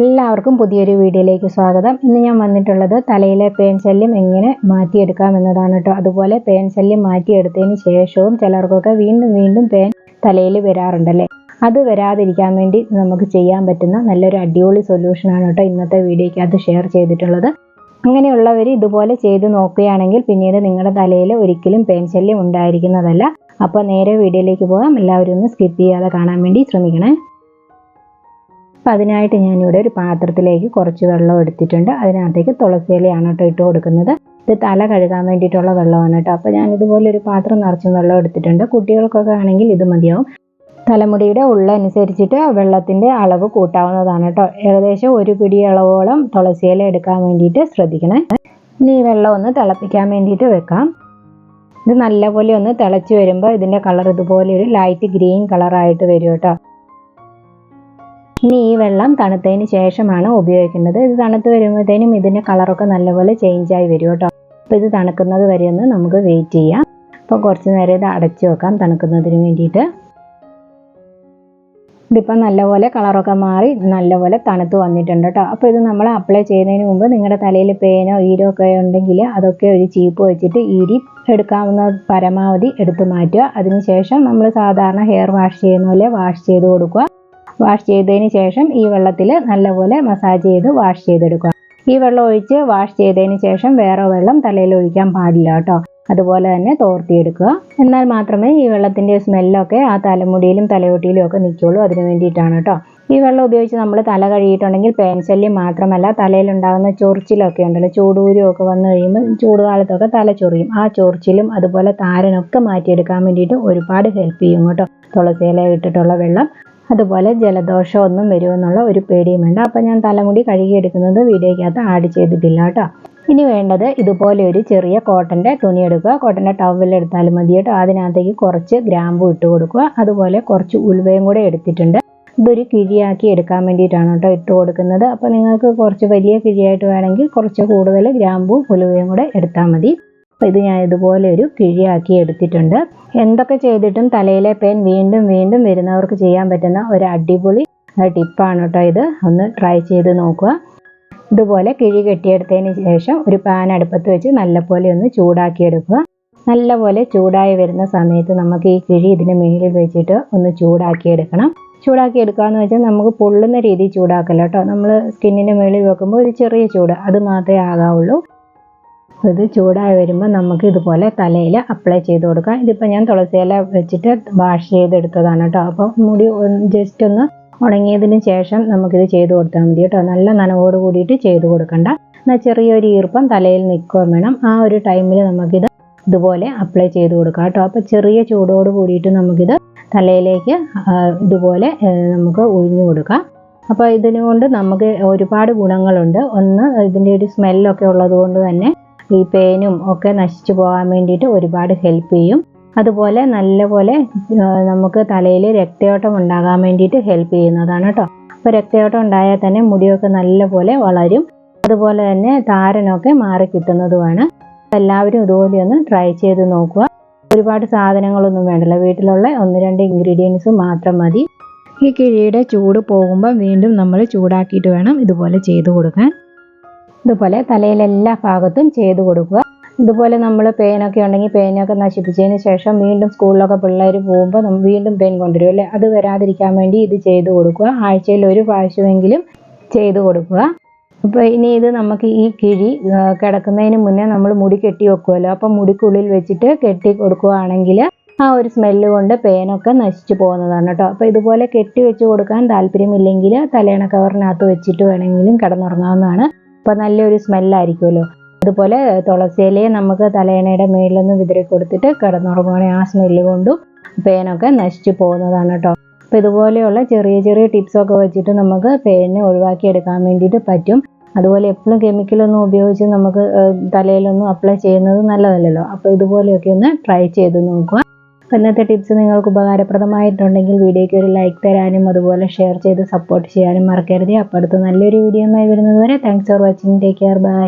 എല്ലാവർക്കും പുതിയൊരു വീഡിയോയിലേക്ക് സ്വാഗതം. ഇന്ന് ഞാൻ വന്നിട്ടുള്ളത് തലയിലെ പേൻ ശല്യം എങ്ങനെ മാറ്റിയെടുക്കാം എന്നതാണ് കേട്ടോ. അതുപോലെ പേൻ ശല്യം മാറ്റിയെടുത്തതിന് ശേഷവും ചിലർക്കൊക്കെ വീണ്ടും വീണ്ടും പേൻ തലയിൽ വരാറുണ്ടല്ലേ. അത് വരാതിരിക്കാൻ വേണ്ടി നമുക്ക് ചെയ്യാൻ പറ്റുന്ന നല്ലൊരു അടിപൊളി സൊല്യൂഷനാണ് കേട്ടോ ഇന്നത്തെ വീഡിയോയ്ക്കകത്ത് ഷെയർ ചെയ്തിട്ടുള്ളത്. അങ്ങനെയുള്ളവർ ഇതുപോലെ ചെയ്ത് നോക്കുകയാണെങ്കിൽ പിന്നീട് നിങ്ങളുടെ തലയിൽ ഒരിക്കലും പേൻ ശല്യം ഉണ്ടായിരിക്കുന്നതല്ല. അപ്പോൾ നേരെ വീഡിയോയിലേക്ക് പോകാം. എല്ലാവരും ഒന്ന് സ്കിപ്പ് ചെയ്യാതെ കാണാൻ വേണ്ടി ശ്രമിക്കണേ. അപ്പോൾ അതിനായിട്ട് ഞാനിവിടെ ഒരു പാത്രത്തിലേക്ക് കുറച്ച് വെള്ളം എടുത്തിട്ടുണ്ട്. അതിനകത്തേക്ക് തുളസി ഇലയാണ് കേട്ടോ ഇട്ട് കൊടുക്കുന്നത്. ഇത് തല കഴുകാൻ വേണ്ടിയിട്ടുള്ള വെള്ളമാണ് കേട്ടോ. അപ്പോൾ ഞാനിതുപോലെ ഒരു പാത്രം നിറച്ചും വെള്ളം എടുത്തിട്ടുണ്ട്. കുട്ടികൾക്കൊക്കെ ആണെങ്കിൽ ഇത് മതിയാവും. തലമുടിയുടെ ഉള്ളനുസരിച്ചിട്ട് വെള്ളത്തിൻ്റെ അളവ് കൂട്ടാവുന്നതാണ് കേട്ടോ. ഏകദേശം ഒരു പിടി അളവോളം തുളസി ഇല എടുക്കാൻ വേണ്ടിയിട്ട് ശ്രദ്ധിക്കണേ. ഇനി ഈ വെള്ളം ഒന്ന് തിളപ്പിക്കാൻ വേണ്ടിയിട്ട് വെക്കാം. ഇത് നല്ലപോലെ ഒന്ന് തിളച്ച് വരുമ്പോൾ ഇതിൻ്റെ കളർ ഇതുപോലെ ഒരു ലൈറ്റ് ഗ്രീൻ കളറായിട്ട് വരും കേട്ടോ. ഇനി ഈ വെള്ളം തണുത്തതിന് ശേഷമാണ് ഉപയോഗിക്കേണ്ടത്. ഇത് തണുത്ത് വരുമ്പോഴത്തേനും ഇതിൻ്റെ കളറൊക്കെ നല്ലപോലെ ചേഞ്ചായി വരും കേട്ടോ. അപ്പോൾ ഇത് തണുക്കുന്നത് വരെ ഒന്ന് നമുക്ക് വെയിറ്റ് ചെയ്യാം. അപ്പോൾ കുറച്ച് നേരം ഇത് അടച്ചു വെക്കാം തണുക്കുന്നതിന് വേണ്ടിയിട്ട്. ഇതിപ്പോൾ നല്ലപോലെ കളറൊക്കെ മാറി നല്ലപോലെ തണുത്ത് വന്നിട്ടുണ്ട് കേട്ടോ. അപ്പോൾ ഇത് നമ്മൾ അപ്ലൈ ചെയ്യുന്നതിന് മുമ്പ് നിങ്ങളുടെ തലയിൽ പേനോ ഈരോ ഒക്കെ ഉണ്ടെങ്കിൽ അതൊക്കെ ഒരു ചീപ്പ് വെച്ചിട്ട് ഈരി എടുക്കാവുന്ന പരമാവധി എടുത്തു മാറ്റുക. അതിനുശേഷം നമ്മൾ സാധാരണ ഹെയർ വാഷ് ചെയ്യുന്ന പോലെ വാഷ് ചെയ്ത് കൊടുക്കുക. വാഷ് ചെയ്തതിന് ശേഷം ഈ വെള്ളത്തിൽ നല്ലപോലെ മസാജ് ചെയ്ത് വാഷ് ചെയ്തെടുക്കുക. ഈ വെള്ളം ഒഴിച്ച് വാഷ് ചെയ്തതിന് ശേഷം വേറെ വെള്ളം തലയിൽ ഒഴിക്കാൻ പാടില്ല കേട്ടോ. അതുപോലെ തന്നെ തോർത്തിയെടുക്കുക. എന്നാൽ മാത്രമേ ഈ വെള്ളത്തിൻ്റെ സ്മെല്ലൊക്കെ ആ തലമുടിയിലും തലയോട്ടിയിലും ഒക്കെ നിൽക്കുള്ളൂ. അതിന് വേണ്ടിയിട്ടാണ് കേട്ടോ. ഈ വെള്ളം ഉപയോഗിച്ച് നമ്മൾ തല കഴുകിയിട്ടുണ്ടെങ്കിൽ പേൻ ശല്യം മാത്രമല്ല തലയിലുണ്ടാകുന്ന ചൊറിച്ചിലൊക്കെ ഉണ്ടല്ലോ, ചൂടൂരും ഒക്കെ വന്നു കഴിയുമ്പോൾ ചൂടുകാലത്തൊക്കെ തല ചൊറിയും. ആ ചൊറിച്ചിലും അതുപോലെ താരനൊക്കെ മാറ്റിയെടുക്കാൻ വേണ്ടിയിട്ട് ഒരുപാട് ഹെൽപ്പ് ചെയ്യും കേട്ടോ തുളസി ഇല ഇട്ടിട്ടുള്ള വെള്ളം. അതുപോലെ ജലദോഷം ഒന്നും വരുമെന്നുള്ള ഒരു പേടിയും വേണ്ട. അപ്പം ഞാൻ തലമുടി കഴുകിയെടുക്കുന്നത് വീഡിയോയ്ക്കകത്ത് ആഡ് ചെയ്തിട്ടില്ല കേട്ടോ. ഇനി വേണ്ടത് ഇതുപോലെ ഒരു ചെറിയ കോട്ടൻ്റെ തുണി എടുക്കുക. കോട്ടൻ്റെ ടവൽ എടുത്താലും മതി കേട്ടോ. അതിനകത്തേക്ക് കുറച്ച് ഗ്രാമ്പു ഇട്ട് കൊടുക്കുക. അതുപോലെ കുറച്ച് ഉലുവയും കൂടെ എടുത്തിട്ടുണ്ട്. ഇതൊരു കിഴിയാക്കി എടുക്കാൻ വേണ്ടിയിട്ടാണ് കേട്ടോ ഇട്ട് കൊടുക്കുന്നത്. അപ്പോൾ നിങ്ങൾക്ക് കുറച്ച് വലിയ കിഴിയായിട്ട് വേണമെങ്കിൽ കുറച്ച് കൂടുതൽ ഗ്രാമ്പും ഉലുവയും കൂടെ എടുത്താൽ മതി. അപ്പോൾ ഇത് ഞാൻ ഇതുപോലെ ഒരു കിഴിയാക്കി എടുത്തിട്ടുണ്ട്. എന്തൊക്കെ ചെയ്തിട്ടും തലയിലെ പേൻ വീണ്ടും വീണ്ടും വരുന്നവർക്ക് ചെയ്യാൻ പറ്റുന്ന ഒരു അടിപൊളി ടിപ്പാണ് കേട്ടോ ഇത്. ഒന്ന് ട്രൈ ചെയ്ത് നോക്കുക. ഇതുപോലെ കിഴി കെട്ടിയെടുത്തതിന് ശേഷം ഒരു പാൻ അടുപ്പത്ത് വെച്ച് നല്ലപോലെ ഒന്ന് ചൂടാക്കിയെടുക്കുക. നല്ലപോലെ ചൂടായി വരുന്ന സമയത്ത് നമുക്ക് ഈ കിഴി ഇതിന് മുകളിൽ വെച്ചിട്ട് ഒന്ന് ചൂടാക്കിയെടുക്കണം. ചൂടാക്കിയെടുക്കുക എന്ന് വെച്ചാൽ നമുക്ക് പൊള്ളുന്ന രീതിയിൽ ചൂടാക്കല്ല കേട്ടോ. നമ്മൾ സ്കിന്നിന് മുകളിൽ വെക്കുമ്പോൾ ഒരു ചെറിയ ചൂട് അത് മാത്രമേ ആകാവുള്ളൂ. ഇത് ചൂടായി വരുമ്പോൾ നമുക്ക് ഇതുപോലെ തലയിൽ അപ്ലൈ ചെയ്ത് കൊടുക്കാം. ഇതിപ്പോൾ ഞാൻ തുളസി ഇല വെച്ചിട്ട് വാഷ് ചെയ്തെടുത്തതാണ് കേട്ടോ. അപ്പോൾ മുടി ജസ്റ്റ് ഒന്ന് ഉണങ്ങിയതിന് ശേഷം നമുക്കിത് ചെയ്ത് കൊടുത്താൽ മതി കേട്ടോ. നല്ല നനവോട് കൂടിയിട്ട് ചെയ്ത് കൊടുക്കണ്ട. എന്നാൽ ചെറിയൊരു ഈർപ്പം തലയിൽ നിൽക്കുകയും വേണം. ആ ഒരു ടൈമിൽ നമുക്കിത് ഇതുപോലെ അപ്ലൈ ചെയ്ത് കൊടുക്കാം കേട്ടോ. അപ്പോൾ ചെറിയ ചൂടോട് കൂടിയിട്ട് നമുക്കിത് തലയിലേക്ക് ഇതുപോലെ നമുക്ക് ഒഴിഞ്ഞു കൊടുക്കാം. അപ്പോൾ ഇതിനുകൊണ്ട് നമുക്ക് ഒരുപാട് ഗുണങ്ങളുണ്ട്. ഒന്ന്, ഇതിൻ്റെ ഒരു സ്മെല്ലൊക്കെ ഉള്ളത് കൊണ്ട് തന്നെ ഈ പേനും ഒക്കെ നശിച്ചു പോകാൻ വേണ്ടിയിട്ട് ഒരുപാട് ഹെൽപ്പ് ചെയ്യും. അതുപോലെ നല്ലപോലെ നമുക്ക് തലയിൽ രക്തയോട്ടം ഉണ്ടാകാൻ വേണ്ടിയിട്ട് ഹെൽപ്പ് ചെയ്യുന്നതാണ് കേട്ടോ. അപ്പോൾ രക്തയോട്ടം ഉണ്ടായാൽ തന്നെ മുടിയൊക്കെ നല്ലപോലെ വളരും. അതുപോലെ തന്നെ താരനൊക്കെ മാറി കിട്ടുന്നതുമാണ്. എല്ലാവരും ഇതുപോലെ ഒന്ന് ട്രൈ ചെയ്ത് നോക്കുക. ഒരുപാട് സാധനങ്ങളൊന്നും വേണ്ടല്ലോ, വീട്ടിലുള്ള 1-2 ഇൻഗ്രീഡിയൻസ് മാത്രം മതി. ഈ കിഴിയുടെ ചൂട് പോകുമ്പോൾ വീണ്ടും നമ്മൾ ചൂടാക്കിയിട്ട് വേണം ഇതുപോലെ ചെയ്ത് കൊടുക്കാൻ. ഇതുപോലെ തലയിലെല്ലാ ഭാഗത്തും ചെയ്ത് കൊടുക്കുക. ഇതുപോലെ നമ്മൾ പേനൊക്കെ ഉണ്ടെങ്കിൽ പേനൊക്കെ നശിപ്പിച്ചതിന് ശേഷം വീണ്ടും സ്കൂളിലൊക്കെ പിള്ളേർ പോകുമ്പോൾ വീണ്ടും പേൻ കൊണ്ടുവരും അല്ലേ. അത് വരാതിരിക്കാൻ വേണ്ടി ഇത് ചെയ്ത് കൊടുക്കുക. ആഴ്ചയിൽ ഒരു പ്രാവശ്യമെങ്കിലും ചെയ്ത് കൊടുക്കുക. അപ്പോൾ ഇനി ഇത് നമുക്ക് ഈ കിഴി കിടക്കുന്നതിന് മുന്നേ നമ്മൾ മുടി കെട്ടി വെക്കുമല്ലോ. അപ്പം മുടിക്കുള്ളിൽ വെച്ചിട്ട് കെട്ടി കൊടുക്കുകയാണെങ്കിൽ ആ ഒരു സ്മെല്ല് കൊണ്ട് പേനൊക്കെ നശിച്ചു പോകുന്നതാണ് കേട്ടോ. അപ്പോൾ ഇതുപോലെ കെട്ടി വെച്ച് കൊടുക്കാൻ താല്പര്യമില്ലെങ്കിൽ തലയണ കവറിനകത്ത് വെച്ചിട്ട് വേണമെങ്കിലും കിടന്നുറങ്ങാവുന്നതാണ്. അപ്പോൾ നല്ലൊരു സ്മെല്ലായിരിക്കുമല്ലോ. അതുപോലെ തുളസി ഇലയെ നമുക്ക് തലയണയുടെ മേളിലൊന്ന് വിതറി കൊടുത്തിട്ട് കിടന്നുറങ്ങുകയാണെങ്കിൽ ആ സ്മെല്ല് കൊണ്ടും പേനൊക്കെ നശിച്ചു പോകുന്നതാണ് കേട്ടോ. അപ്പോൾ ഇതുപോലെയുള്ള ചെറിയ ചെറിയ ടിപ്സൊക്കെ വെച്ചിട്ട് നമുക്ക് പേനെ ഒഴിവാക്കിയെടുക്കാൻ വേണ്ടിയിട്ട് പറ്റും. അതുപോലെ എപ്പോഴും കെമിക്കലൊന്നും ഉപയോഗിച്ച് നമുക്ക് തലയിലൊന്നും അപ്ലൈ ചെയ്യുന്നത് നല്ലതല്ലല്ലോ. അപ്പോൾ ഇതുപോലെയൊക്കെ ഒന്ന് ട്രൈ ചെയ്ത് നോക്കുക. അപ്പോൾ ഇന്നത്തെ ടിപ്സ് നിങ്ങൾക്ക് ഉപകാരപ്രദമായിട്ടുണ്ടെങ്കിൽ വീഡിയോയ്ക്ക് ഒരു ലൈക്ക് തരാനും അതുപോലെ ഷെയർ ചെയ്ത് സപ്പോർട്ട് ചെയ്യാനും മറക്കരുത്. അപ്പോൾ അടുത്ത നല്ലൊരു വീഡിയോയുമായി വരുന്നത് വരെ thanks for watching. Take care. By.